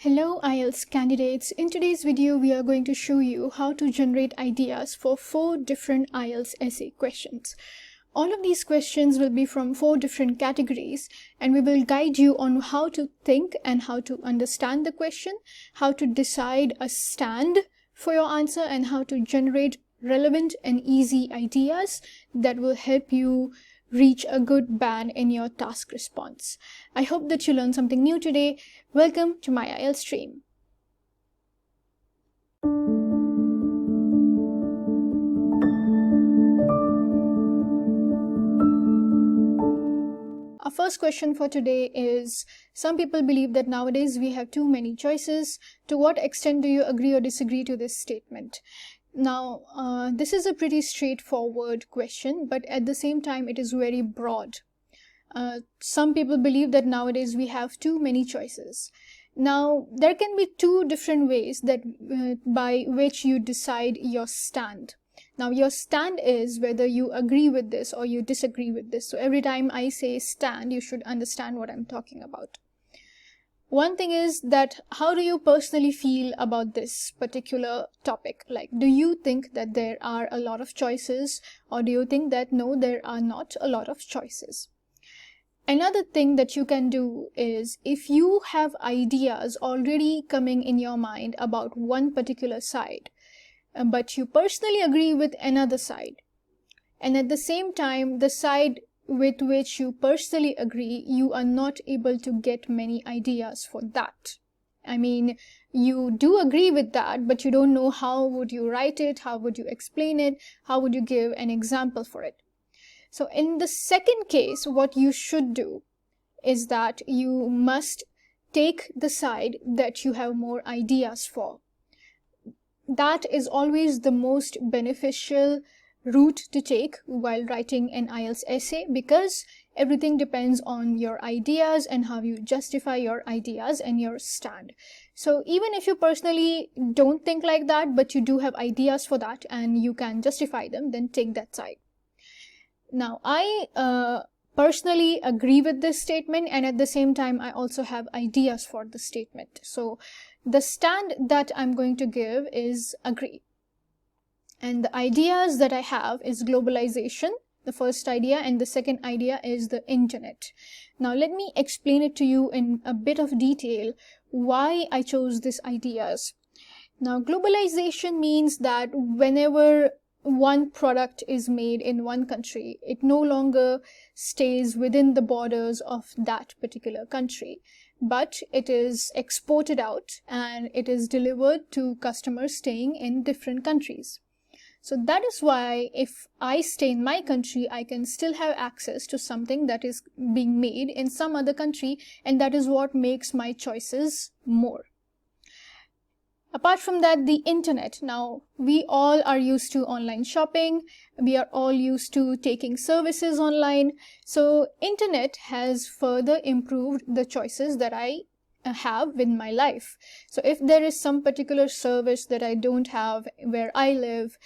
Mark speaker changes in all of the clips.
Speaker 1: Hello IELTS candidates. In today's video, we are going to show you how to generate ideas for 4 different IELTS essay questions. All of these questions will be from 4 different categories, and we will guide you on how to think and how to understand the question, how to decide a stand for your answer, and how to generate relevant and easy ideas that will help you reach a good band in your task response. I hope that you learned something new today. Welcome to my IELTS stream. Our first question for today is, some people believe that nowadays we have too many choices. To what extent do you agree or disagree to this statement? Now, this is a pretty straightforward question, but at the same time, it is very broad. Some people believe that nowadays we have too many choices. Now, there can be 2 different ways that by which you decide your stand. Now, your stand is whether you agree with this or you disagree with this. So every time I say stand, you should understand what I'm talking about. One thing is that how do you personally feel about this particular topic? Like, do you think that there are a lot of choices, or do you think that no, there are not a lot of choices? Another thing that you can do is, if you have ideas already coming in your mind about one particular side, but you personally agree with another side, and at the same time the side with which you personally agree, you are not able to get many ideas for that. I mean, you do agree with that, but you don't know how would you write it, how would you explain it, how would you give an example for it. So in the second case, what you should do is that you must take the side that you have more ideas for. That is always the most beneficial route to take while writing an IELTS essay, because everything depends on your ideas and how you justify your ideas and your stand. So even if you personally don't think like that, but you do have ideas for that and you can justify them, then take that side. Now, I personally agree with this statement, and at the same time I also have ideas for the statement. So the stand that I'm going to give is agree. And the ideas that I have is globalization, the first idea, and the second idea is the internet. Now let me explain it to you in a bit of detail why I chose these ideas. Now, globalization means that whenever one product is made in one country, it no longer stays within the borders of that particular country, but it is exported out and it is delivered to customers staying in different countries. So that is why if I stay in my country, I can still have access to something that is being made in some other country, and that is what makes my choices more. Apart from that, the internet. Now, we all are used to online shopping. We are all used to taking services online. So internet has further improved the choices that I have in my life. So if there is some particular service that I don't have where I live,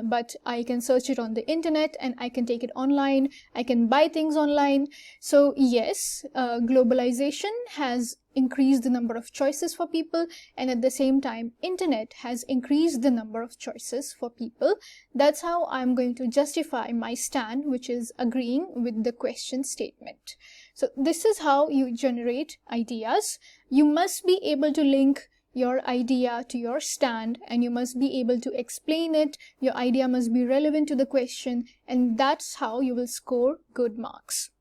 Speaker 1: but I can search it on the internet and I can take it online, I can buy things online. So yes, globalization has increased the number of choices for people, and at the same time internet has increased the number of choices for people. That's how I'm going to justify my stand, which is agreeing with the question statement. So this is how you generate ideas. You must be able to link your idea to your stand, and you must be able to explain it. Your idea must be relevant to the question, and that's how you will score good marks.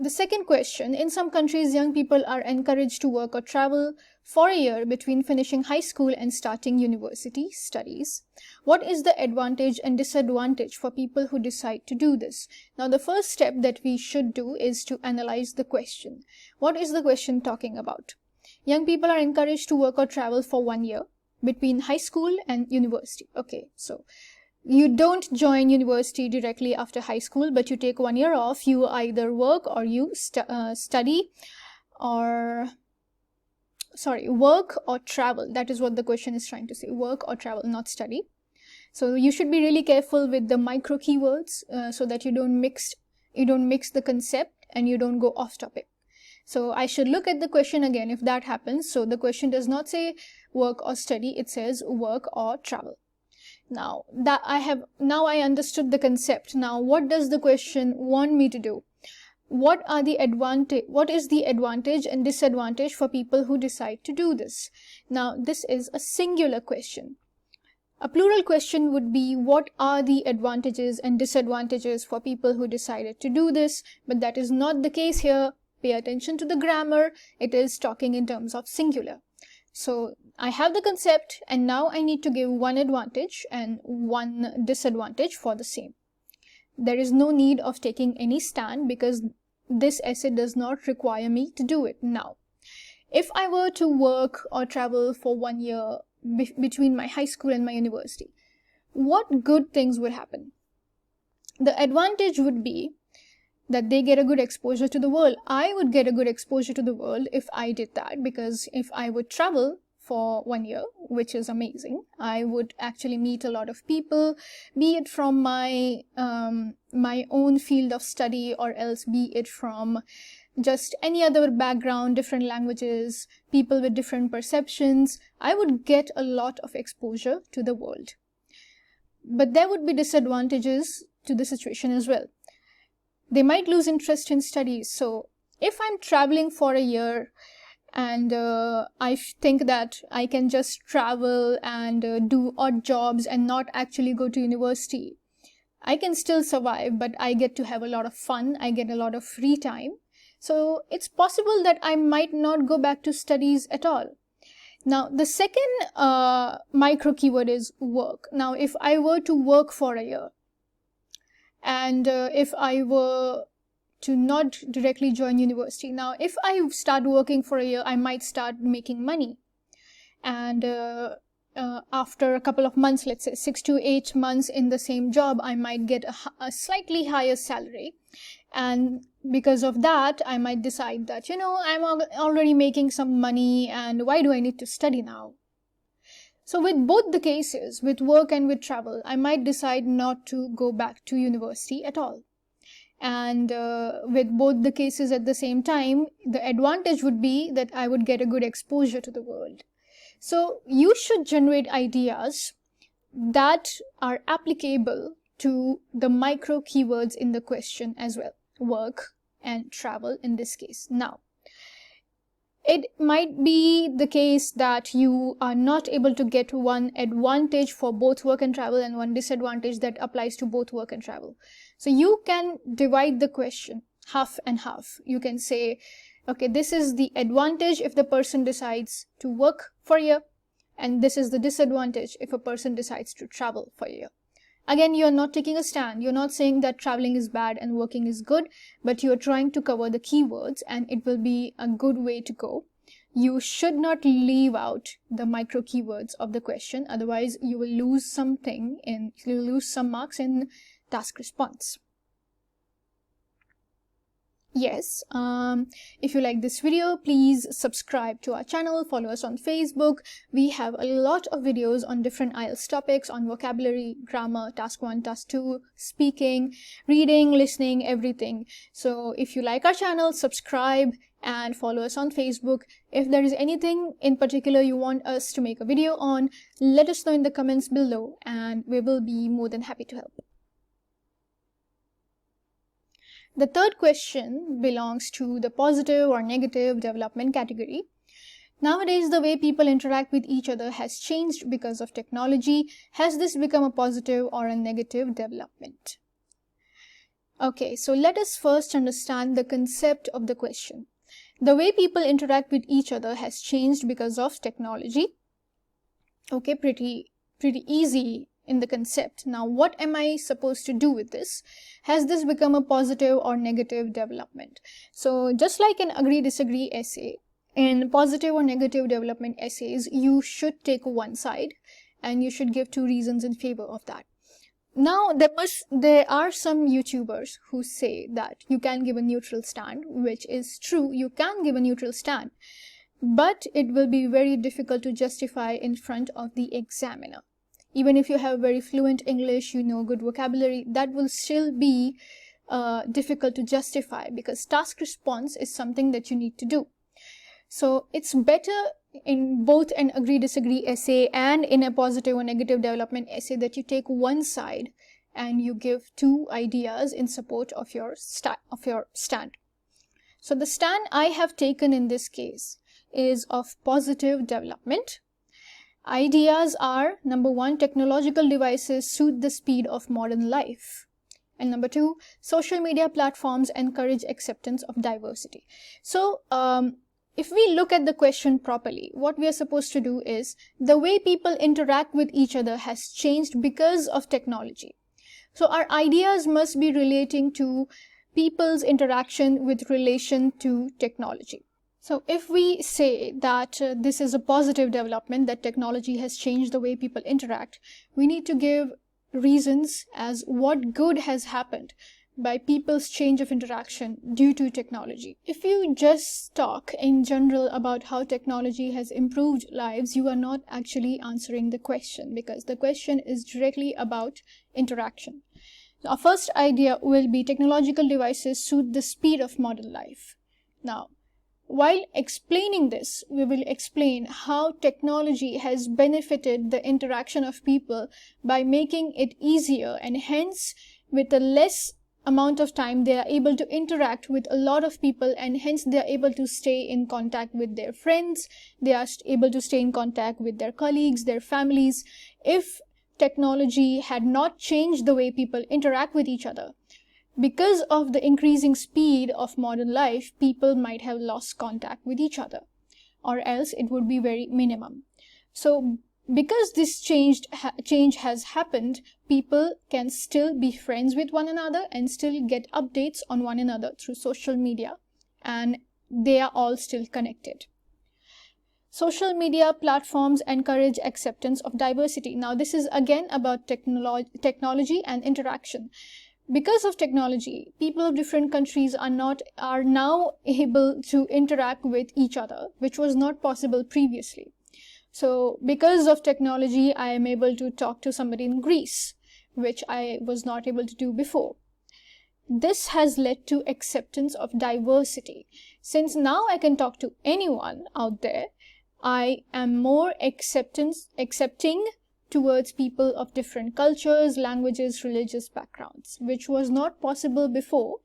Speaker 1: The second question, in some countries, young people are encouraged to work or travel for a year between finishing high school and starting university studies. What is the advantage and disadvantage for people who decide to do this? Now, the first step that we should do is to analyze the question. What is the question talking about? Young people are encouraged to work or travel for 1 year between high school and university. Okay, so you don't join university directly after high school, but you take 1 year off. You either work or you study, or work or travel. That is what the question is trying to say, work or travel, not study. So you should be really careful with the micro keywords so that you don't mix the concept and you don't go off topic. So I should look at the question again if that happens. So the question does not say work or study, it says work or travel. Now I understood the concept. Now what does the question want me to do? What is the advantage and disadvantage for people who decide to do this? Now this is a singular question. A plural question would be, what are the advantages and disadvantages for people who decided to do this? But that is not the case here. Pay attention to the grammar. It is talking in terms of singular. So I have the concept, and now I need to give one advantage and one disadvantage for the same. There is no need of taking any stand because this essay does not require me to do it now. If I were to work or travel for 1 year between my high school and my university, what good things would happen? The advantage would be that they get a good exposure to the world. I would get a good exposure to the world if I did that, because if I would travel for 1 year, which is amazing, I would actually meet a lot of people, be it from my own field of study, or else be it from just any other background, different languages, people with different perceptions. I would get a lot of exposure to the world. But there would be disadvantages to the situation as well. They might lose interest in studies. So if I'm traveling for a year and I think that I can just travel and do odd jobs and not actually go to university, I can still survive, but I get to have a lot of fun. I get a lot of free time. So it's possible that I might not go back to studies at all. Now, the second micro keyword is work. Now, if I were to work for a year, and if I were to not directly join university, now if I start working for a year, I might start making money. And after a couple of months, let's say 6 to 8 months in the same job, I might get a slightly higher salary. And because of that, I might decide that, I'm already making some money, and why do I need to study now? So with both the cases, with work and with travel, I might decide not to go back to university at all. And with both the cases at the same time, the advantage would be that I would get a good exposure to the world. So you should generate ideas that are applicable to the micro keywords in the question as well. Work and travel in this case. Now, it might be the case that you are not able to get one advantage for both work and travel and one disadvantage that applies to both work and travel. So you can divide the question half and half. You can say, okay, this is the advantage if the person decides to work for a year, and this is the disadvantage if a person decides to travel for a year. Again, you're not taking a stand. You're not saying that traveling is bad and working is good, but you're trying to cover the keywords, and it will be a good way to go. You should not leave out the micro keywords of the question. Otherwise, you will lose some marks in task response. Yes, if you like this video, please subscribe to our channel, follow us on Facebook. We have a lot of videos on different IELTS topics, on vocabulary, grammar, task 1, task 2, speaking, reading, listening, everything. So if you like our channel, subscribe and follow us on Facebook. If there is anything in particular you want us to make a video on, let us know in the comments below, and we will be more than happy to help. The third question belongs to the positive or negative development category. Nowadays, the way people interact with each other has changed because of technology. Has this become a positive or a negative development? Okay, so let us first understand the concept of the question. The way people interact with each other has changed because of technology. Okay, pretty easy in the concept. Now, what am I supposed to do with this? Has this become a positive or negative development? So just like an agree-disagree essay, in positive or negative development essays, you should take one side and you should give 2 reasons in favor of that. Now, there are some YouTubers who say that you can give a neutral stand, which is true. You can give a neutral stand, but it will be very difficult to justify in front of the examiner. Even if you have very fluent English, you know good vocabulary, that will still be difficult to justify, because task response is something that you need to do. So it's better in both an agree-disagree essay and in a positive or negative development essay that you take one side and you give two ideas in support of your stand. So the stand I have taken in this case is of positive development. Ideas are, number one, technological devices suit the speed of modern life. And number two, social media platforms encourage acceptance of diversity. So if we look at the question properly, what we are supposed to do is, the way people interact with each other has changed because of technology. So our ideas must be relating to people's interaction with relation to technology. So if we say that this is a positive development, that technology has changed the way people interact, we need to give reasons as what good has happened by people's change of interaction due to technology. If you just talk in general about how technology has improved lives, you are not actually answering the question, because the question is directly about interaction. Our first idea will be technological devices suit the speed of modern life. Now, while explaining this, we will explain how technology has benefited the interaction of people by making it easier, and hence with a less amount of time they are able to interact with a lot of people, and hence they are able to stay in contact with their friends, they are able to stay in contact with their colleagues, their families. If technology had not changed the way people interact with each other, because of the increasing speed of modern life, people might have lost contact with each other, or else it would be very minimum. So because this change has happened, people can still be friends with one another and still get updates on one another through social media, and they are all still connected. Social media platforms encourage acceptance of diversity. Now this is again about technology and interaction. Because of technology, people of different countries are now able to interact with each other, which was not possible previously. So because of technology, I am able to talk to somebody in Greece, which I was not able to do before. This has led to acceptance of diversity. Since now I can talk to anyone out there, I am more accepting towards people of different cultures, languages, religious backgrounds, which was not possible before.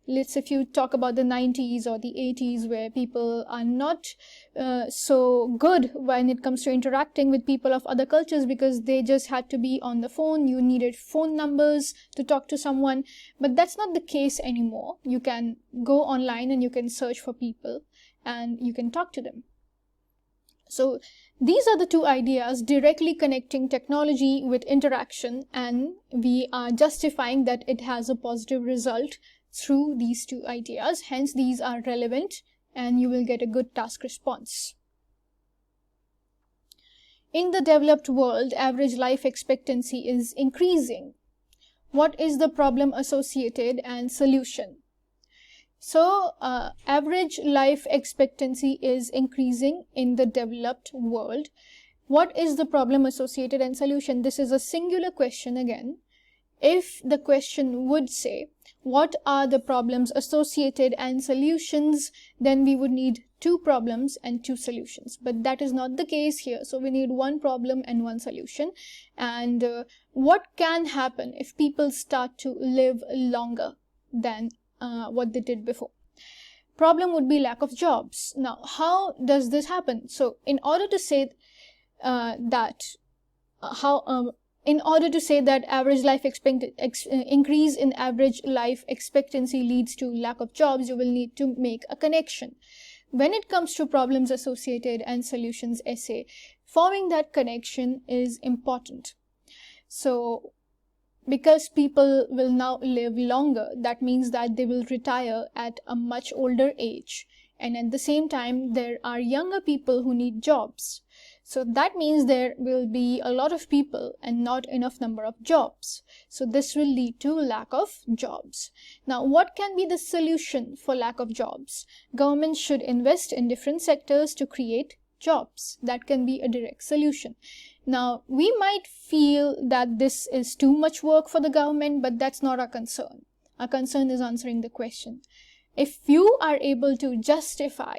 Speaker 1: If you talk about the 90s or the 80s, where people are not so good when it comes to interacting with people of other cultures, because they just had to be on the phone. You needed phone numbers to talk to someone, but that's not the case anymore. You can go online and you can search for people and you can talk to them. So these are the two ideas directly connecting technology with interaction, and we are justifying that it has a positive result through these two ideas. Hence, these are relevant and you will get a good task response. In the developed world, average life expectancy is increasing. What is the problem associated and solution? So, average life expectancy is increasing in the developed world. What is the problem associated and solution? This is a singular question again. If the question would say, what are the problems associated and solutions, then we would need two problems and two solutions. But that is not the case here. So we need one problem and one solution. And what can happen if people start to live longer than what they did before? Problem would be lack of jobs. Now, how does this happen? So in order to say that average life increase in average life expectancy leads to lack of jobs, you will need to make a connection. When it comes to problems associated and solutions essay, forming that connection is important. So because people will now live longer, that means that they will retire at a much older age, and at the same time there are younger people who need jobs. So that means there will be a lot of people and not enough number of jobs. So this will lead to lack of jobs. Now, what can be the solution for lack of jobs? Government should invest in different sectors to create jobs. That can be a direct solution. Now, we might feel that this is too much work for the government, but that's not our concern. Our concern is answering the question. If you are able to justify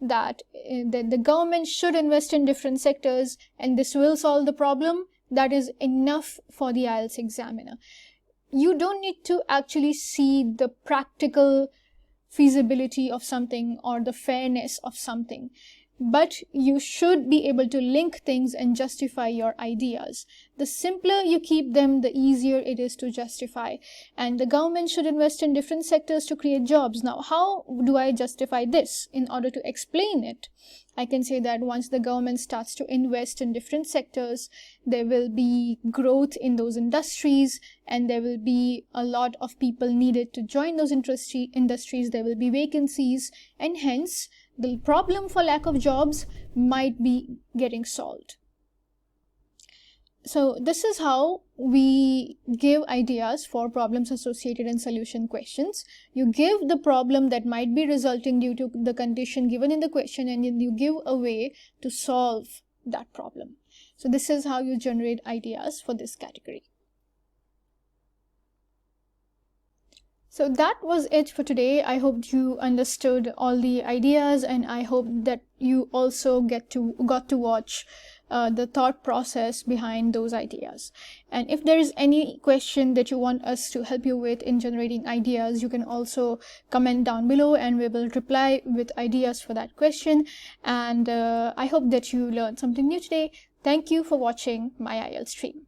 Speaker 1: that the government should invest in different sectors and this will solve the problem, that is enough for the IELTS examiner. You don't need to actually see the practical feasibility of something or the fairness of something, but you should be able to link things and justify your ideas. The simpler you keep them, the easier it is to justify. And the government should invest in different sectors to create jobs. Now, how do I justify this? In order to explain it, I can say that once the government starts to invest in different sectors, there will be growth in those industries, and there will be a lot of people needed to join those industries. There will be vacancies, and hence the problem for lack of jobs might be getting solved. So this is how we give ideas for problems associated and solution questions. You give the problem that might be resulting due to the condition given in the question, and then you give a way to solve that problem. So this is how you generate ideas for this category. So that was it for today. I hope you understood all the ideas, and I hope that you also got to watch the thought process behind those ideas. And if there is any question that you want us to help you with in generating ideas, you can also comment down below and we will reply with ideas for that question. And I hope that you learned something new today. Thank you for watching my IELTS stream.